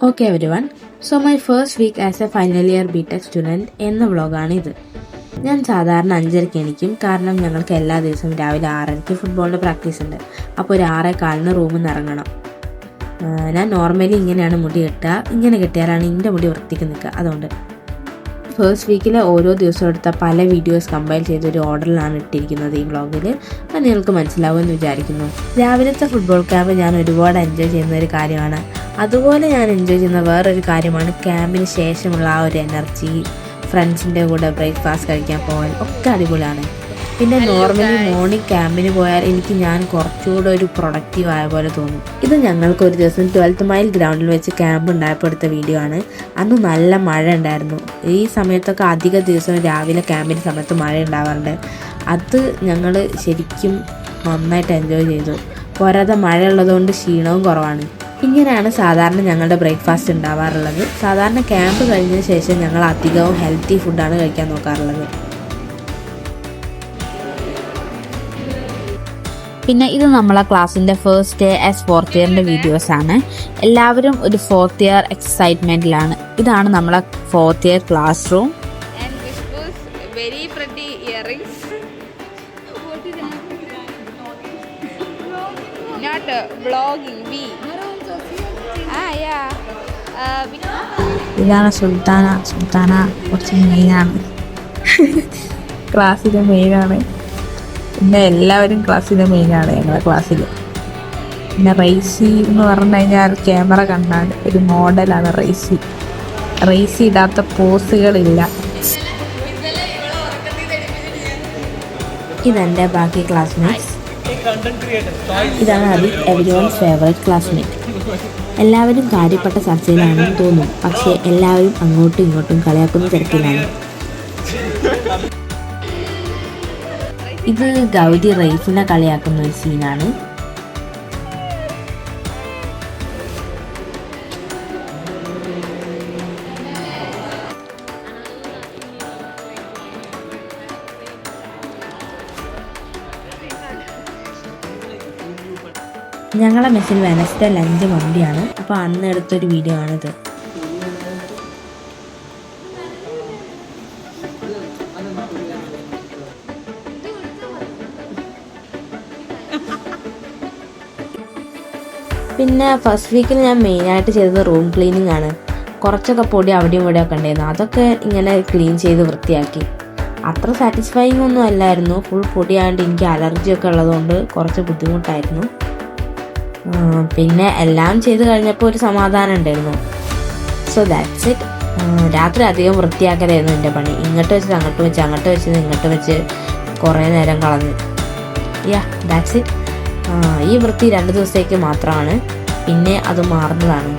Okay everyone, so my first week as a final year BTech student എന്ന വ്ളോഗാണിത്. ഞാൻ സാധാരണ 5:30 എണീക്കും. കാരണം ഞങ്ങൾക്ക് എല്ലാ ദിവസവും രാവിലെ 6:30 ഫുട്ബോളിൻ്റെ പ്രാക്ടീസ് ഉണ്ട്. അപ്പോൾ ഒരു 6:15 റൂമിൽ നിന്ന് ഇറങ്ങണം. ഞാൻ നോർമലി ഇങ്ങനെയാണ് മുടി കെട്ടുക. ഇങ്ങനെ കെട്ടിയാലാണ് എൻ്റെ മുടി വൃത്തിക്ക് നിൽക്കുക. അതുകൊണ്ട് ഫസ്റ്റ് വീക്കിലെ ഓരോ ദിവസവും എടുത്ത പല വീഡിയോസ് കമ്പൈൽ ചെയ്തൊരു ഓർഡറിലാണ് ഇട്ടിരിക്കുന്നത് ഈ വ്ളോഗിൽ. അത് നിങ്ങൾക്ക് മനസ്സിലാവുമെന്ന് വിചാരിക്കുന്നു. രാവിലത്തെ ഫുട്ബോൾ ക്യാമ്പ് ഞാൻ ഒരുപാട് എൻജോയ് ചെയ്യുന്ന ഒരു കാര്യമാണ്. അതുപോലെ ഞാൻ എൻജോയ് ചെയ്യുന്ന വേറൊരു കാര്യമാണ് ക്യാമ്പിന് ശേഷമുള്ള ആ ഒരു എനർജി. ഫ്രണ്ട്സിൻ്റെ കൂടെ ബ്രേക്ക്ഫാസ്റ്റ് കഴിക്കാൻ പോകാൻ ഒക്കെ അടിപൊളിയാണ്. പിന്നെ നോർമലി മോർണിംഗ് ക്യാമ്പിന് പോയാൽ ഞാൻ കുറച്ചുകൂടെ ഒരു പ്രൊഡക്റ്റീവ് ആയ പോലെ തോന്നും. ഇത് ഞങ്ങൾക്ക് ഒരു ദിവസം 12th മൈൽ ഗ്രൗണ്ടിൽ വെച്ച് ക്യാമ്പ് ഉണ്ടായപ്പോൾ എടുത്ത വീഡിയോ ആണ്. അന്ന് നല്ല മഴ ഉണ്ടായിരുന്നു. ഈ സമയത്തൊക്കെ അധിക ദിവസവും രാവിലെ ക്യാമ്പിൻ്റെ സമയത്ത് മഴ ഉണ്ടാവാറുണ്ട്. അത് ഞങ്ങൾ ശരിക്കും നന്നായിട്ട് എൻജോയ് ചെയ്തു. പോരാതെ മഴ ഉള്ളതുകൊണ്ട് ക്ഷീണവും കുറവാണ്. ഇങ്ങനെയാണ് സാധാരണ ഞങ്ങളുടെ ബ്രേക്ക്ഫാസ്റ്റ് ഉണ്ടാവാറുള്ളത്. സാധാരണ ക്യാമ്പ് കഴിഞ്ഞതിന് ശേഷം ഞങ്ങൾ അധികവും ഹെൽത്തി ഫുഡാണ് കഴിക്കാൻ നോക്കാറുള്ളത്. പിന്നെ ഇത് നമ്മളെ ക്ലാസ്സിൻ്റെ ഫസ്റ്റ് ഡേ ആസ് 4th ഇയറിൻ്റെ വീഡിയോസാണ്. എല്ലാവരും ഒരു 4th ഇയർ എക്സൈറ്റ്മെൻറ്റിലാണ്. ഇതാണ് നമ്മളെ 4th ഇയർ ക്ലാസ് റൂം. ഇതാണ് സുൽത്താന കുറച്ച് മെയിനാണ്. ക്ലാസ്സിലെ മെയിനാണ്. പിന്നെ എല്ലാവരും ക്ലാസ്സിലെ മെയിനാണ് ഞങ്ങളുടെ ക്ലാസ്സിൽ. പിന്നെ റൈസി എന്ന് പറഞ്ഞു കഴിഞ്ഞാൽ ക്യാമറ കണ്ടാൽ ഒരു മോഡലാണ്. റൈസി ഇടാത്ത പോസുകളില്ല. ഇതെൻ്റെ ബാക്കി ക്ലാസ്മേറ്റ്സ്. ഇതാണ് എവരിവൺസ് ഫേവറേറ്റ് ക്ലാസ്മേറ്റ്. എല്ലാവരും കാര്യപ്പെട്ട ചർച്ചയിലാണെന്ന് തോന്നും. പക്ഷേ എല്ലാവരും അങ്ങോട്ടും ഇങ്ങോട്ടും കളിയാക്കുന്ന തിരക്കിലാണ്. ഇത് ഗൗരി റൈസിനെ കളിയാക്കുന്ന ഒരു സീനാണ്. ഞങ്ങളുടെ മെസ്സിൽ വെനസ്ഡേ ലഞ്ച് മന്തിയാണ്. അപ്പോൾ അന്ന് എടുത്തൊരു വീഡിയോ ആണിത്. പിന്നെ ഫസ്റ്റ് വീക്കിൽ ഞാൻ മെയിനായിട്ട് ചെയ്തത് റൂം ക്ലീനിങ് ആണ്. കുറച്ചൊക്കെ പൊടി അവിടെയും ഇവിടെയൊക്കെ ഉണ്ടായിരുന്നു. അതൊക്കെ ഇങ്ങനെ ക്ലീൻ ചെയ്ത് വൃത്തിയാക്കി. അത്ര സാറ്റിസ്ഫൈയിങ് ഒന്നും അല്ലായിരുന്നു. ഫുൾ പൊടിയായതുകൊണ്ട് എനിക്ക് അലർജിയൊക്കെ ഉള്ളതുകൊണ്ട് കുറച്ച് ബുദ്ധിമുട്ടായിരുന്നു. പിന്നെ എല്ലാം ചെയ്ത് കഴിഞ്ഞപ്പോൾ ഒരു സമാധാനം ഉണ്ടായിരുന്നു. So that's it. രാത്രി അധികം വൃത്തിയാക്കലായിരുന്നു എൻ്റെ പണി. ഇങ്ങോട്ട് വെച്ചത് അങ്ങോട്ട് വെച്ച്, അങ്ങോട്ട് വെച്ചത് ഇങ്ങോട്ട് വെച്ച് കുറേ നേരം കളഞ്ഞു. That's it. ഈ വൃത്തി 2 ദിവസത്തേക്ക് മാത്രമാണ്. പിന്നെ അത് മാറുന്നതാണ്.